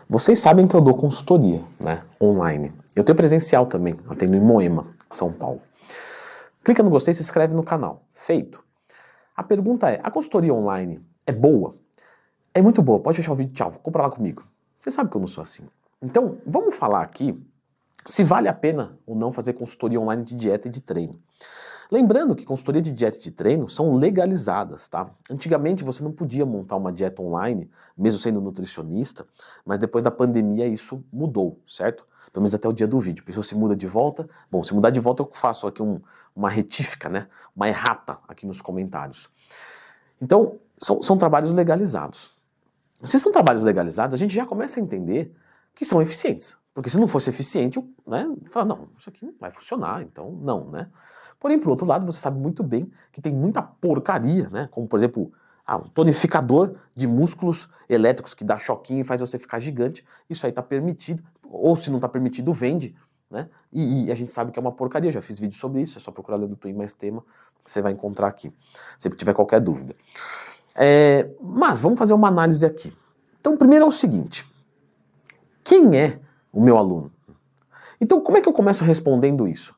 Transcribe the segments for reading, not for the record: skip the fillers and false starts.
Vocês sabem que eu dou consultoria, né, online. Eu tenho presencial também, atendo em Moema, São Paulo. Clica no gostei e se inscreve no canal. Feito. A pergunta é, a consultoria online é boa? É muito boa, pode fechar o vídeo, tchau, compra lá comigo. Você sabe que eu não sou assim. Então, vamos falar aqui se vale a pena ou não fazer consultoria online de dieta e de treino. Lembrando que consultoria de dieta e de treino são legalizadas, tá? Antigamente você não podia montar uma dieta online, mesmo sendo nutricionista, mas depois da pandemia isso mudou, certo? Pelo menos até o dia do vídeo. A pessoa se muda de volta. Bom, se mudar de volta eu faço aqui uma retífica, né? Uma errata aqui nos comentários. Então, são trabalhos legalizados. Se são trabalhos legalizados, a gente já começa a entender que são eficientes. Porque se não fosse eficiente, né, fala, não, isso aqui não vai funcionar, então não, né? Porém, por outro lado, você sabe muito bem que tem muita porcaria, né? Como, por exemplo, um tonificador de músculos elétricos que dá choquinho e faz você ficar gigante. Isso aí está permitido, ou se não está permitido, vende, né? E a gente sabe que é uma porcaria, já fiz vídeo sobre isso, é só procurar Leandro Twin mais tema, que você vai encontrar aqui, se tiver qualquer dúvida. Mas vamos fazer uma análise aqui. Então, primeiro é o seguinte, quem é o meu aluno? Então, como é que eu começo respondendo isso?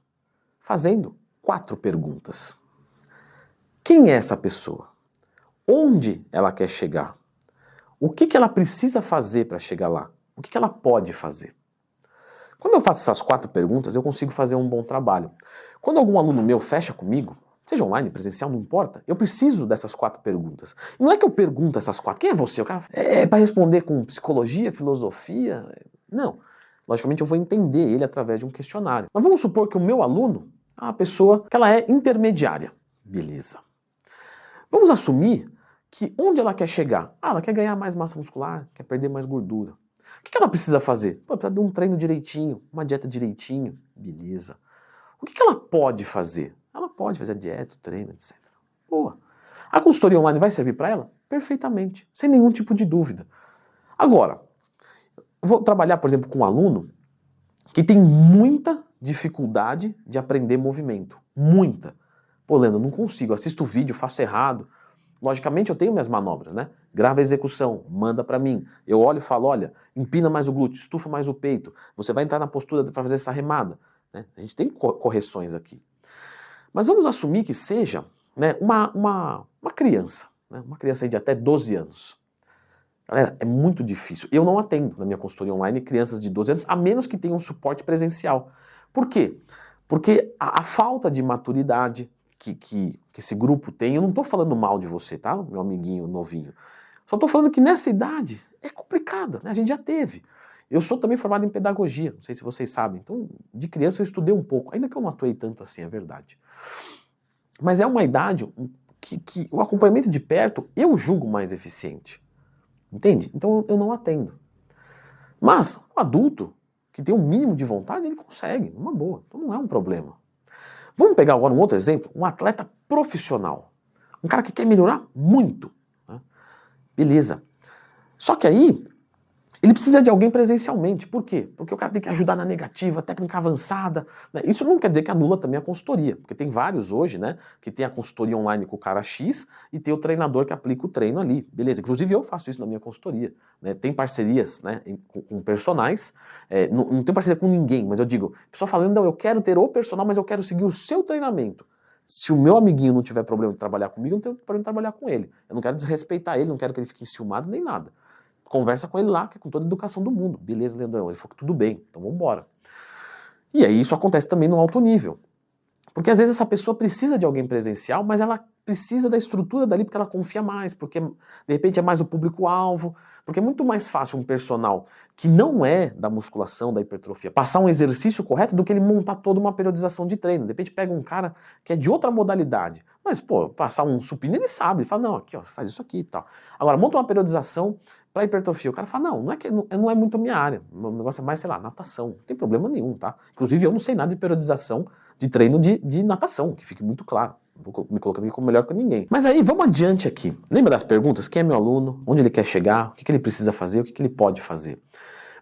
Fazendo 4 perguntas. Quem é essa pessoa? Onde ela quer chegar? O que ela precisa fazer para chegar lá? O que ela pode fazer? Quando eu faço essas 4 perguntas, eu consigo fazer um bom trabalho. Quando algum aluno meu fecha comigo, seja online, presencial, não importa, eu preciso dessas 4 perguntas. E não é que eu pergunto essas 4, quem é você? O cara é para responder com psicologia, filosofia? Não. Logicamente eu vou entender ele através de um questionário. Mas vamos supor que o meu aluno é uma pessoa que ela é intermediária. Beleza. Vamos assumir que onde ela quer chegar? Ela quer ganhar mais massa muscular, quer perder mais gordura. O que ela precisa fazer? Precisa de um treino direitinho, uma dieta direitinho. Beleza. O que ela pode fazer? Ela pode fazer a dieta, o treino, etc. Boa. A consultoria online vai servir para ela? Perfeitamente, sem nenhum tipo de dúvida. Agora, eu vou trabalhar, por exemplo, com um aluno que tem muita dificuldade de aprender movimento. Muita. Pô, Leandro, não consigo, assisto o vídeo, faço errado. Logicamente eu tenho minhas manobras, né? Grava a execução, manda para mim. Eu olho e falo, olha, empina mais o glúteo, estufa mais o peito. Você vai entrar na postura para fazer essa remada. Né? A gente tem correções aqui. Mas vamos assumir que seja, né, uma criança, né? Uma criança aí de até 12 anos. Galera, é muito difícil. Eu não atendo na minha consultoria online crianças de 12 anos, a menos que tenham um suporte presencial. Por quê? Porque a falta de maturidade que esse grupo tem, eu não estou falando mal de você, tá? Meu amiguinho novinho. Só estou falando que nessa idade é complicado, né? A gente já teve. Eu sou também formado em pedagogia, não sei se vocês sabem. Então, de criança eu estudei um pouco, ainda que eu não atuei tanto assim, é verdade. Mas é uma idade que o acompanhamento de perto eu julgo mais eficiente. Entende? Então eu não atendo. Mas o adulto que tem um mínimo de vontade, ele consegue, numa boa. Então não é um problema. Vamos pegar agora um outro exemplo, um atleta profissional. Um cara que quer melhorar muito. Né? Beleza. Só que aí, ele precisa de alguém presencialmente. Por quê? Porque o cara tem que ajudar na negativa, técnica avançada. Né? Isso não quer dizer que anula também a consultoria, porque tem vários hoje, né, que tem a consultoria online com o cara X e tem o treinador que aplica o treino ali. Beleza, inclusive eu faço isso na minha consultoria. Né? Tem parcerias, né, com personagens, não tenho parceria com ninguém, mas eu digo, a pessoa falando, não, eu quero ter o personal, mas eu quero seguir o seu treinamento. Se o meu amiguinho não tiver problema de trabalhar comigo, eu não tenho problema de trabalhar com ele. Eu não quero desrespeitar ele, não quero que ele fique enciumado nem nada. Conversa com ele lá, que é com toda a educação do mundo. Beleza, Leandrão? Ele falou que tudo bem, então vamos embora. E aí isso acontece também no alto nível. Porque às vezes essa pessoa precisa de alguém presencial, mas ela precisa da estrutura dali porque ela confia mais, porque de repente é mais o público-alvo, porque é muito mais fácil um personal que não é da musculação, da hipertrofia, passar um exercício correto do que ele montar toda uma periodização de treino. De repente pega um cara que é de outra modalidade, mas pô, passar um supino ele sabe, ele fala, não, aqui ó, faz isso aqui e tal. Agora, monta uma periodização para hipertrofia, o cara fala, não é muito a minha área, o negócio é mais, sei lá, natação, não tem problema nenhum, tá? Inclusive eu não sei nada de periodização de treino de natação, que fique muito claro. Vou me colocando aqui como melhor que ninguém. Mas aí, vamos adiante aqui. Lembra das perguntas? Quem é meu aluno? Onde ele quer chegar? O que ele precisa fazer? O que ele pode fazer?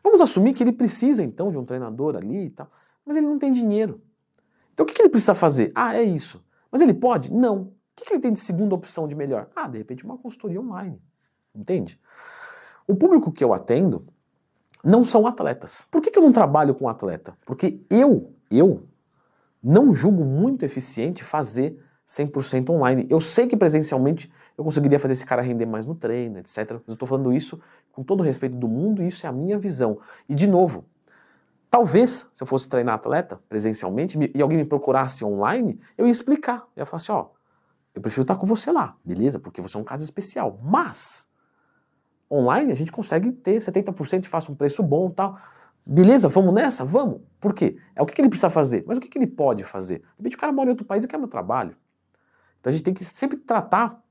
Vamos assumir que ele precisa, então, de um treinador ali e tal, mas ele não tem dinheiro. Então, o que ele precisa fazer? Ah, é isso. Mas ele pode? Não. O que ele tem de segunda opção de melhor? Ah, de repente, uma consultoria online. Entende? O público que eu atendo não são atletas. Por que eu não trabalho com atleta? Porque eu não julgo muito eficiente fazer 100% online. Eu sei que presencialmente eu conseguiria fazer esse cara render mais no treino, etc. Mas eu estou falando isso com todo o respeito do mundo e isso é a minha visão. E de novo, talvez se eu fosse treinar atleta presencialmente e alguém me procurasse online, eu ia explicar. Eu ia falar assim, ó, eu prefiro estar com você lá, beleza? Porque você é um caso especial. Mas online a gente consegue ter 70% e faça um preço bom e tal. Beleza, vamos nessa? Vamos. Por quê? É o que ele precisa fazer. Mas o que ele pode fazer? De repente o cara mora em outro país e quer meu trabalho. Então a gente tem que sempre tratar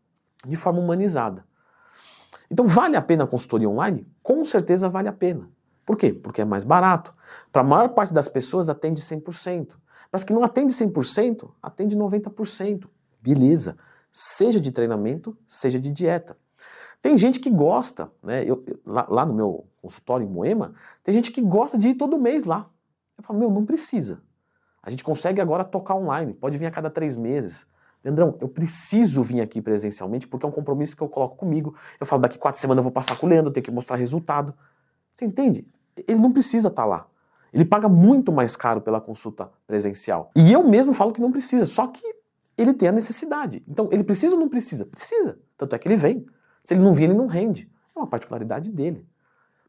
de forma humanizada. Então vale a pena a consultoria online? Com certeza vale a pena. Por quê? Porque é mais barato. Para a maior parte das pessoas atende 100%. Para as que não atende 100%, atende 90%. Beleza. Seja de treinamento, seja de dieta. Tem gente que gosta, né? Lá no meu consultório em Moema, tem gente que gosta de ir todo mês lá. Eu falo, meu, não precisa. A gente consegue agora tocar online, pode vir a cada 3 meses. Leandrão, eu preciso vir aqui presencialmente porque é um compromisso que eu coloco comigo. Eu falo, daqui 4 semanas eu vou passar com o Leandro, eu tenho que mostrar resultado. Você entende? Ele não precisa estar lá. Ele paga muito mais caro pela consulta presencial. E eu mesmo falo que não precisa, só que ele tem a necessidade. Então, ele precisa ou não precisa? Precisa. Tanto é que ele vem. Se ele não vir, ele não rende. É uma particularidade dele.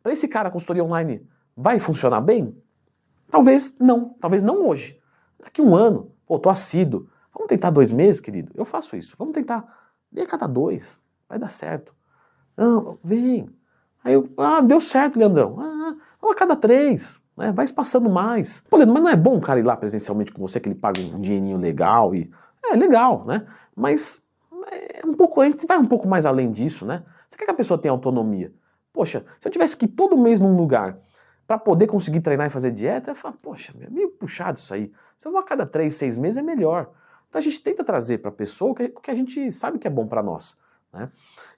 Para esse cara, a consultoria online vai funcionar bem? Talvez não hoje. Daqui 1 ano, pô, tô assíduo. Vamos tentar 2 meses, querido? Eu faço isso. Vamos tentar. Vem a cada 2, vai dar certo. Não, vem. Aí eu, deu certo, Leandrão. Vamos a cada 3, né? Vai espaçando mais. Pô, Leandro, mas não é bom o cara ir lá presencialmente com você, que ele paga um dinheirinho legal e... É legal, né? Mas a gente vai um pouco mais além disso, né? Você quer que a pessoa tenha autonomia? Poxa, se eu tivesse que ir todo mês num lugar para poder conseguir treinar e fazer dieta, eu ia falar, poxa, é meio puxado isso aí. Se eu vou a cada 3, 6 meses é melhor. Então a gente tenta trazer para a pessoa o que a gente sabe que é bom para nós, né?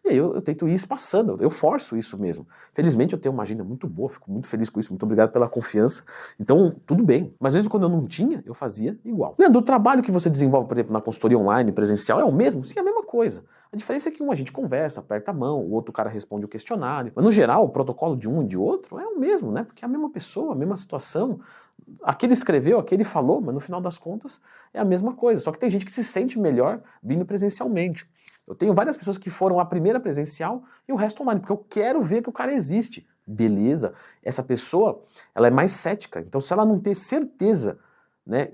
E aí eu tento ir espaçando, eu forço isso mesmo. Felizmente eu tenho uma agenda muito boa, fico muito feliz com isso, muito obrigado pela confiança. Então, tudo bem. Mas às vezes quando eu não tinha, eu fazia igual. Leandro, o trabalho que você desenvolve, por exemplo, na consultoria online, presencial, é o mesmo? Sim, é a mesma coisa. A diferença é que um a gente conversa, aperta a mão, o outro cara responde o questionário. Mas no geral, o protocolo de um e de outro é o mesmo, né? Porque é a mesma pessoa, a mesma situação. Aquele escreveu, aquele falou, mas no final das contas é a mesma coisa. Só que tem gente que se sente melhor vindo presencialmente. Eu tenho várias pessoas que foram a primeira presencial e o resto online, porque eu quero ver que o cara existe. Beleza, essa pessoa, ela é mais cética, então se ela não ter certeza, né,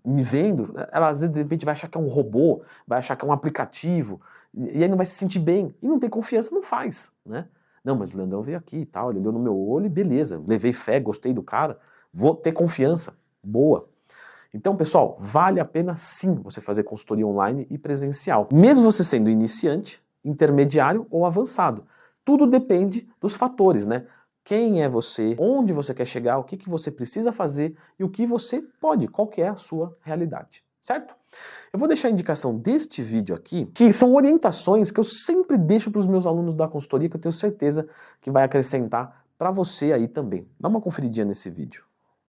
me vendo, ela às vezes de repente vai achar que é um robô, vai achar que é um aplicativo, e aí não vai se sentir bem, e não tem confiança, não faz, né? Não, mas o Leandrão veio aqui e tal, ele olhou no meu olho e beleza, levei fé, gostei do cara, vou ter confiança, boa. Então, pessoal, vale a pena sim você fazer consultoria online e presencial. Mesmo você sendo iniciante, intermediário ou avançado. Tudo depende dos fatores, né? Quem é você, onde você quer chegar, o que você precisa fazer e o que você pode, qual que é a sua realidade, certo? Eu vou deixar a indicação deste vídeo aqui, que são orientações que eu sempre deixo para os meus alunos da consultoria, que eu tenho certeza que vai acrescentar para você aí também. Dá uma conferidinha nesse vídeo.